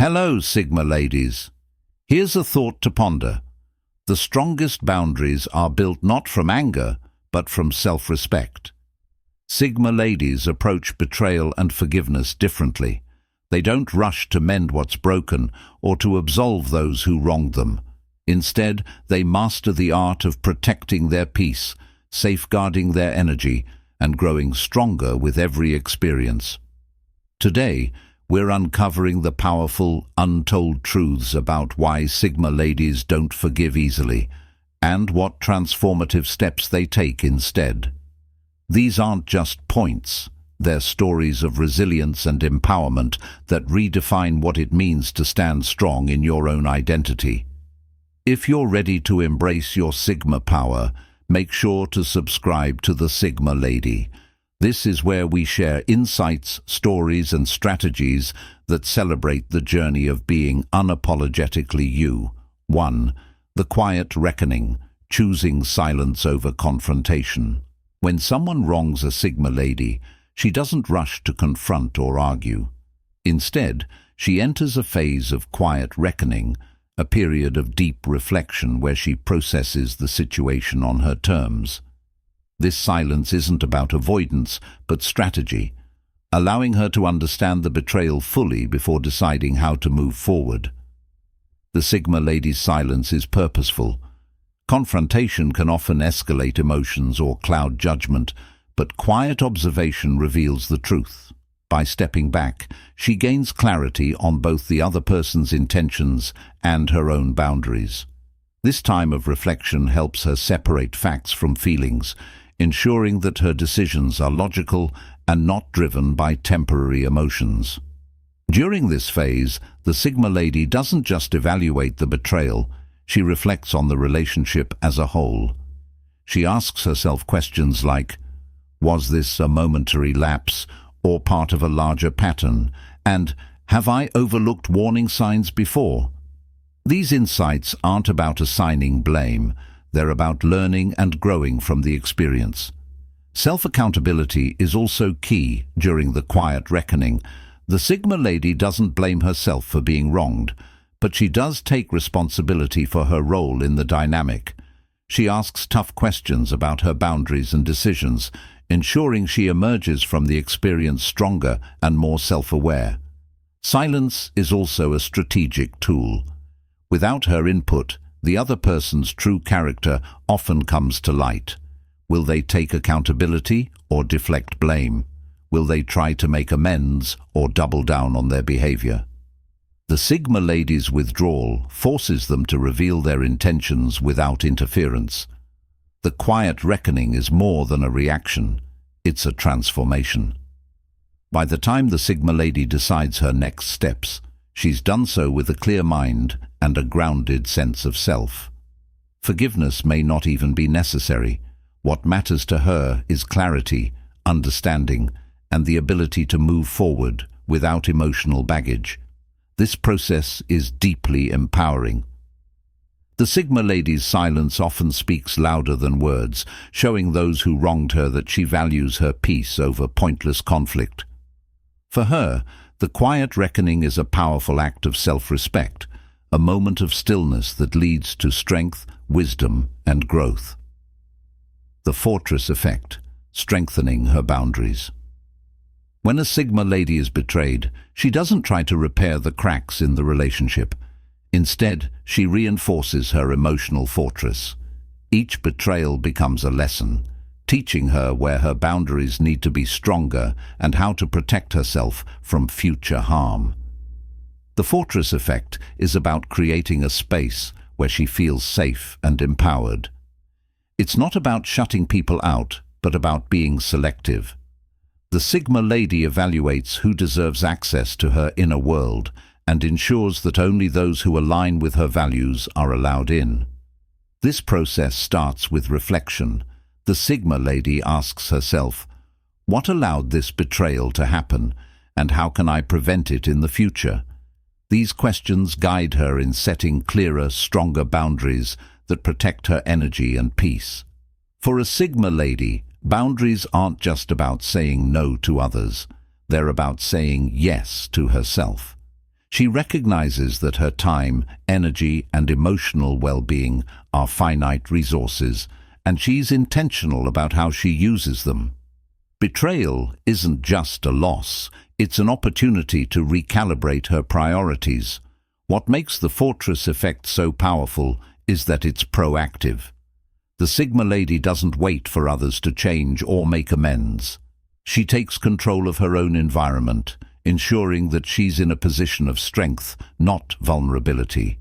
Hello, Sigma ladies. Here's a thought to ponder. The strongest boundaries are built not from anger, but from self-respect. Sigma ladies approach betrayal and forgiveness differently. They don't rush to mend what's broken or to absolve those who wronged them. Instead, they master the art of protecting their peace, safeguarding their energy, and growing stronger with every experience. Today, we're uncovering the powerful, untold truths about why Sigma ladies don't forgive easily, and what transformative steps they take instead. These aren't just points, they're stories of resilience and empowerment that redefine what it means to stand strong in your own identity. If you're ready to embrace your Sigma power, make sure to subscribe to the Sigma Lady. This is where we share insights, stories, and strategies that celebrate the journey of being unapologetically you. 1. The quiet reckoning, choosing silence over confrontation. When someone wrongs a Sigma lady, she doesn't rush to confront or argue. Instead, she enters a phase of quiet reckoning, a period of deep reflection where she processes the situation on her terms. This silence isn't about avoidance, but strategy, allowing her to understand the betrayal fully before deciding how to move forward. The Sigma lady's silence is purposeful. Confrontation can often escalate emotions or cloud judgment, but quiet observation reveals the truth. By stepping back, she gains clarity on both the other person's intentions and her own boundaries. This time of reflection helps her separate facts from feelings, ensuring that her decisions are logical and not driven by temporary emotions. During this phase, the Sigma lady doesn't just evaluate the betrayal, she reflects on the relationship as a whole. She asks herself questions like, was this a momentary lapse or part of a larger pattern? And have I overlooked warning signs before? These insights aren't about assigning blame. They're about learning and growing from the experience. Self-accountability is also key during the quiet reckoning. The Sigma lady doesn't blame herself for being wronged, but she does take responsibility for her role in the dynamic. She asks tough questions about her boundaries and decisions, ensuring she emerges from the experience stronger and more self-aware. Silence is also a strategic tool. Without her input, the other person's true character often comes to light. Will they take accountability or deflect blame? Will they try to make amends or double down on their behavior? The Sigma lady's withdrawal forces them to reveal their intentions without interference. The quiet reckoning is more than a reaction, it's a transformation. By the time the Sigma lady decides her next steps, she's done so with a clear mind and a grounded sense of self. Forgiveness may not even be necessary. What matters to her is clarity, understanding, and the ability to move forward without emotional baggage. This process is deeply empowering. The Sigma lady's silence often speaks louder than words, showing those who wronged her that she values her peace over pointless conflict. For her, the quiet reckoning is a powerful act of self-respect, a moment of stillness that leads to strength, wisdom, and growth. The fortress effect, strengthening her boundaries. When a Sigma lady is betrayed, she doesn't try to repair the cracks in the relationship. Instead, she reinforces her emotional fortress. Each betrayal becomes a lesson, teaching her where her boundaries need to be stronger and how to protect herself from future harm. The fortress effect is about creating a space where she feels safe and empowered. It's not about shutting people out, but about being selective. The Sigma lady evaluates who deserves access to her inner world and ensures that only those who align with her values are allowed in. This process starts with reflection. The Sigma lady asks herself, what allowed this betrayal to happen, and how can I prevent it in the future? These questions guide her in setting clearer, stronger boundaries that protect her energy and peace. For a Sigma lady, boundaries aren't just about saying no to others. They're about saying yes to herself. She recognizes that her time, energy, and emotional well-being are finite resources, and she's intentional about how she uses them. Betrayal isn't just a loss, it's an opportunity to recalibrate her priorities. What makes the Fortress effect so powerful is that it's proactive. The Sigma Lady doesn't wait for others to change or make amends. She takes control of her own environment, ensuring that she's in a position of strength, not vulnerability.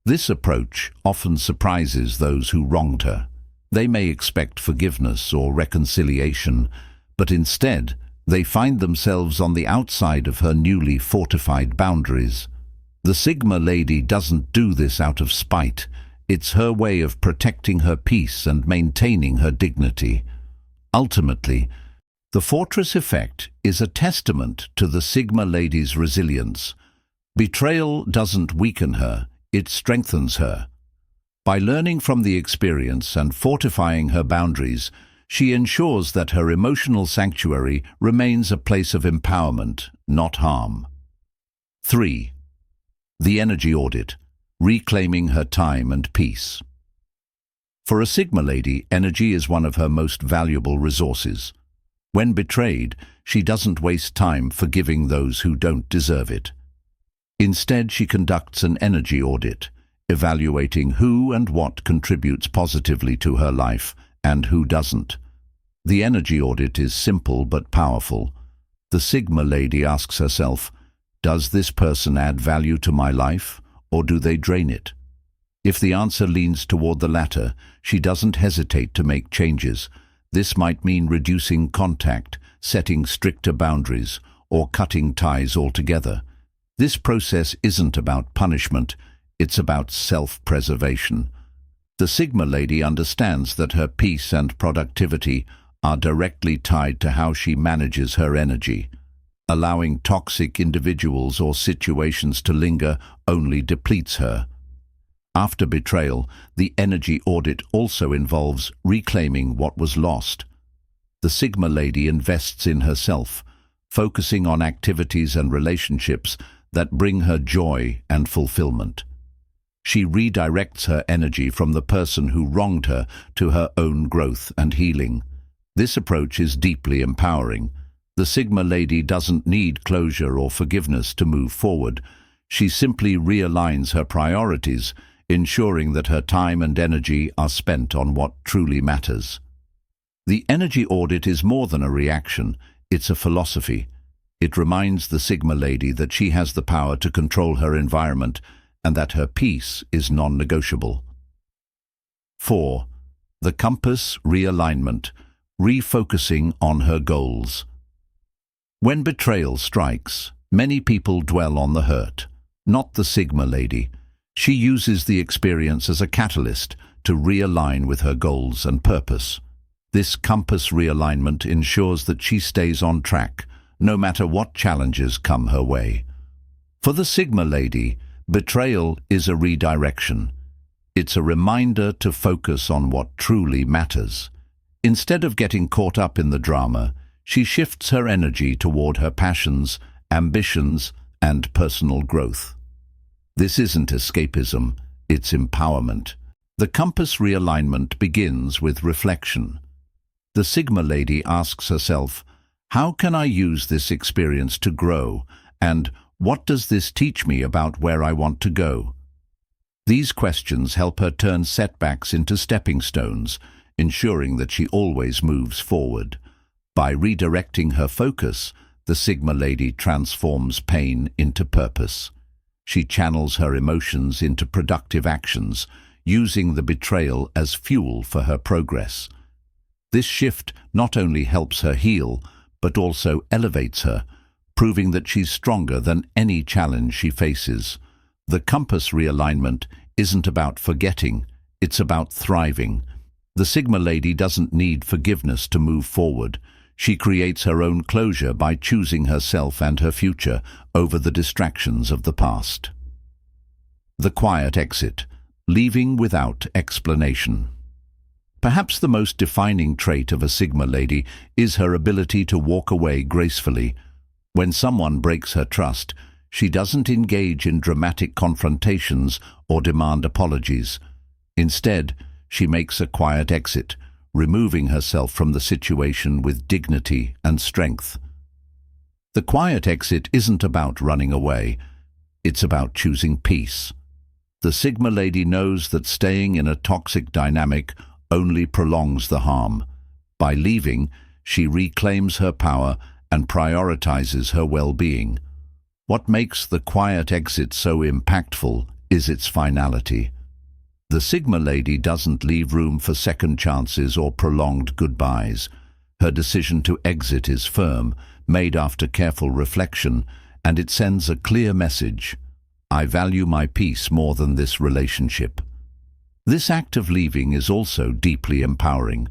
This approach often surprises those who wronged her. They may expect forgiveness or reconciliation, but instead they find themselves on the outside of her newly fortified boundaries. The Sigma Lady doesn't do this out of spite. It's her way of protecting her peace and maintaining her dignity. Ultimately, the Fortress effect is a testament to the Sigma Lady's resilience. Betrayal doesn't weaken her, it strengthens her. By learning from the experience and fortifying her boundaries, she ensures that her emotional sanctuary remains a place of empowerment, not harm. 3. The energy audit, reclaiming her time and peace. For a Sigma Lady, energy is one of her most valuable resources. When betrayed, she doesn't waste time forgiving those who don't deserve it. Instead, she conducts an energy audit, evaluating who and what contributes positively to her life and who doesn't. The energy audit is simple but powerful. The Sigma Lady asks herself, does this person add value to my life, or do they drain it? If the answer leans toward the latter, she doesn't hesitate to make changes. This might mean reducing contact, setting stricter boundaries, or cutting ties altogether. This process isn't about punishment, it's about self-preservation. The Sigma Lady understands that her peace and productivity are directly tied to how she manages her energy. Allowing toxic individuals or situations to linger only depletes her. After betrayal, the energy audit also involves reclaiming what was lost. The Sigma Lady invests in herself, focusing on activities and relationships that bring her joy and fulfillment. She redirects her energy from the person who wronged her to her own growth and healing. This approach is deeply empowering. The Sigma Lady doesn't need closure or forgiveness to move forward. She simply realigns her priorities, ensuring that her time and energy are spent on what truly matters. The energy audit is more than a reaction, it's a philosophy. It reminds the Sigma Lady that she has the power to control her environment and that her peace is non-negotiable. 4. The compass realignment, refocusing on her goals. When betrayal strikes, many people dwell on the hurt, not the Sigma Lady. She uses the experience as a catalyst to realign with her goals and purpose. This compass realignment ensures that she stays on track, no matter what challenges come her way. For the Sigma Lady, betrayal is a redirection. It's a reminder to focus on what truly matters. Instead of getting caught up in the drama, she shifts her energy toward her passions, ambitions, and personal growth. This isn't escapism, it's empowerment. The compass realignment begins with reflection. The Sigma Lady asks herself, how can I use this experience to grow, and what does this teach me about where I want to go? These questions help her turn setbacks into stepping stones, ensuring that she always moves forward. By redirecting her focus, the Sigma Lady transforms pain into purpose. She channels her emotions into productive actions, using the betrayal as fuel for her progress. This shift not only helps her heal, but also elevates her, proving that she's stronger than any challenge she faces. The compass realignment isn't about forgetting, it's about thriving. The Sigma Lady doesn't need forgiveness to move forward. She creates her own closure by choosing herself and her future over the distractions of the past. The quiet exit, leaving without explanation. Perhaps the most defining trait of a Sigma Lady is her ability to walk away gracefully. When someone breaks her trust, She doesn't engage in dramatic confrontations or demand apologies. Instead, she makes a quiet exit, removing herself from the situation with dignity and strength. The quiet exit isn't about running away. It's about choosing peace. The Sigma Lady knows that staying in a toxic dynamic only prolongs the harm. By leaving, she reclaims her power and prioritizes her well-being. What makes the quiet exit so impactful is its finality. The Sigma Lady doesn't leave room for second chances or prolonged goodbyes. Her decision to exit is firm, made after careful reflection, and it sends a clear message: I value my peace more than this relationship. This act of leaving is also deeply empowering.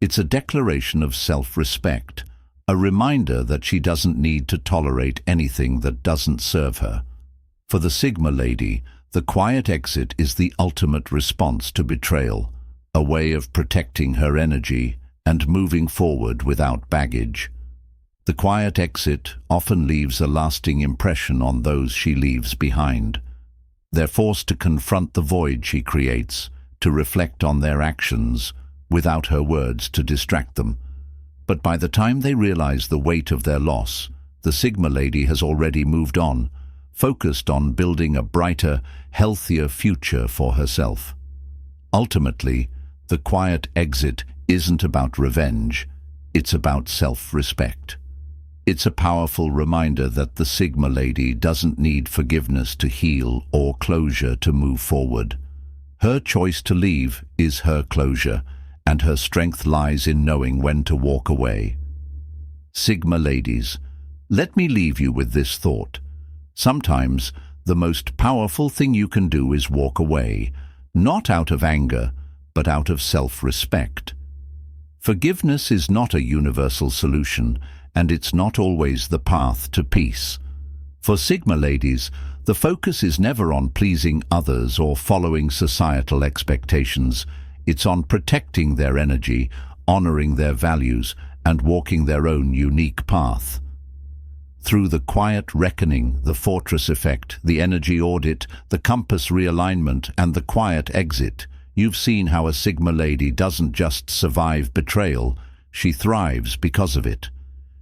It's a declaration of self-respect, a reminder that she doesn't need to tolerate anything that doesn't serve her. For the Sigma Lady, the quiet exit is the ultimate response to betrayal, a way of protecting her energy and moving forward without baggage. The quiet exit often leaves a lasting impression on those she leaves behind. They're forced to confront the void she creates, to reflect on their actions, without her words to distract them. But by the time they realize the weight of their loss, the Sigma Lady has already moved on, focused on building a brighter, healthier future for herself. Ultimately, the quiet exit isn't about revenge, it's about self-respect. It's a powerful reminder that the Sigma Lady doesn't need forgiveness to heal or closure to move forward. Her choice to leave is her closure, and her strength lies in knowing when to walk away. Sigma Ladies, let me leave you with this thought. Sometimes, the most powerful thing you can do is walk away, not out of anger, but out of self-respect. Forgiveness is not a universal solution, and it's not always the path to peace. For Sigma Ladies, the focus is never on pleasing others or following societal expectations. It's on protecting their energy, honoring their values, and walking their own unique path. Through the quiet reckoning, the fortress effect, the energy audit, the compass realignment, and the quiet exit, you've seen how a Sigma Lady doesn't just survive betrayal, she thrives because of it.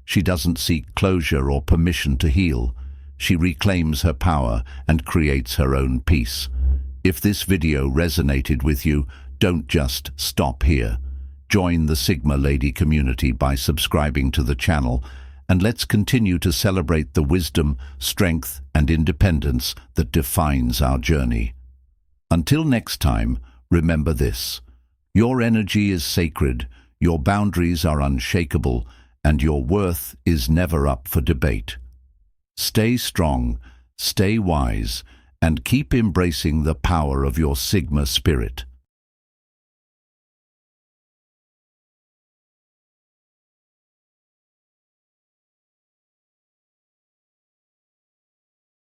She doesn't seek closure or permission to heal. She reclaims her power and creates her own peace. If this video resonated with you, don't just stop here. Join the Sigma Lady community by subscribing to the channel, and let's continue to celebrate the wisdom, strength, and independence that defines our journey. Until next time, remember this: your energy is sacred, your boundaries are unshakable, and your worth is never up for debate. Stay strong, stay wise, and keep embracing the power of your Sigma spirit.